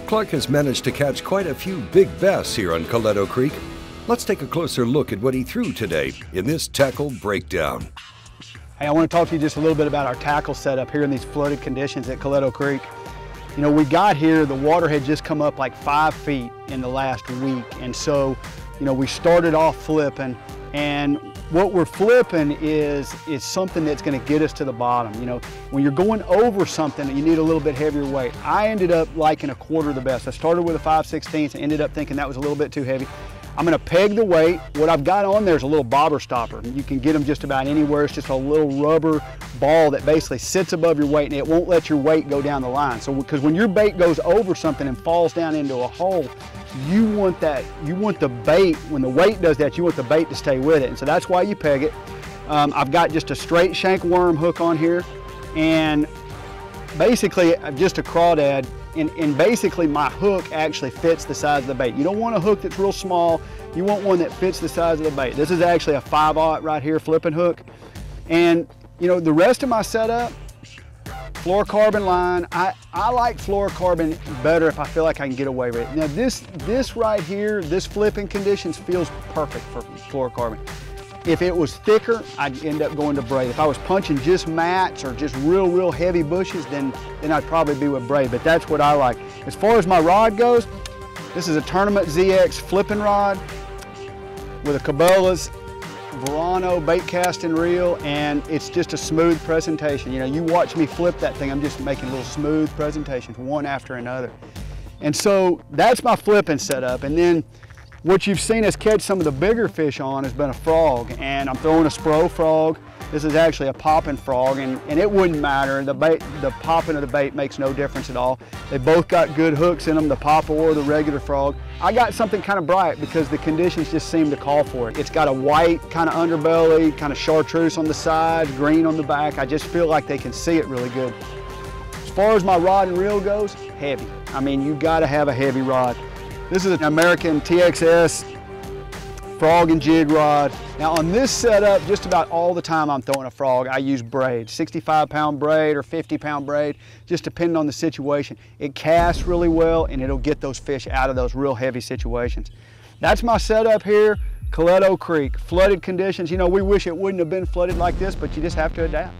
Clark has managed to catch quite a few big bass here on Coleto Creek. Let's take a closer look at what he threw today in this tackle breakdown. Hey, I want to talk to you just a little bit about our tackle setup here in these flooded conditions at Coleto Creek. You know, we got here, the water had just come up like 5 feet in the last week. And so, you know, we started off flipping, and what we're flipping is something that's going to get us to the bottom. You know, when you're going over something, you need a little bit heavier weight. I ended up liking 1/4 the best. I started with a 5/16 and ended up thinking that was a little bit too heavy. I'm going to peg the weight. What I've got on there is a little bobber stopper. You can get them just about anywhere. It's just a little rubber ball that basically sits above your weight, and it won't let your weight go down the line. So, because when your bait goes over something and falls down into a hole, you want the bait, when the weight does that, you want the bait to stay with it. And so that's why you peg it. I've got just a straight shank worm hook on here, and basically just a crawdad. And basically my hook actually fits the size of the bait. You don't want a hook that's real small. You want one that fits the size of the bait. This is actually a 5/0 right here flipping hook. And you know, the rest of my setup, fluorocarbon line. I like fluorocarbon better if I feel like I can get away with it. Now this right here, this flipping conditions feels perfect for fluorocarbon. If it was thicker, I'd end up going to braid. If I was punching just mats or just real heavy bushes, then I'd probably be with braid, but that's what I like. As far as my rod goes, this is a Tournament ZX flipping rod with a Cabela's Verano bait casting reel, and it's just a smooth presentation. You know, you watch me flip that thing, I'm just making little smooth presentations, one after another. And so that's my flipping setup. And then what you've seen us catch some of the bigger fish on has been a frog, and I'm throwing a Spro frog. This is actually a popping frog, and it wouldn't matter. The popping of the bait makes no difference at all. They both got good hooks in them, the popper or the regular frog. I got something kind of bright because the conditions just seem to call for it. It's got a white kind of underbelly, kind of chartreuse on the sides, green on the back. I just feel like they can see it really good. As far as my rod and reel goes, heavy. I mean, you gotta have a heavy rod. This is an American TXS frog and jig rod. Now on this setup, just about all the time I'm throwing a frog, I use braid, 65-pound braid or 50-pound braid, just depending on the situation. It casts really well, and it'll get those fish out of those real heavy situations. That's my setup here, Coleto Creek. Flooded conditions, you know, we wish it wouldn't have been flooded like this, but you just have to adapt.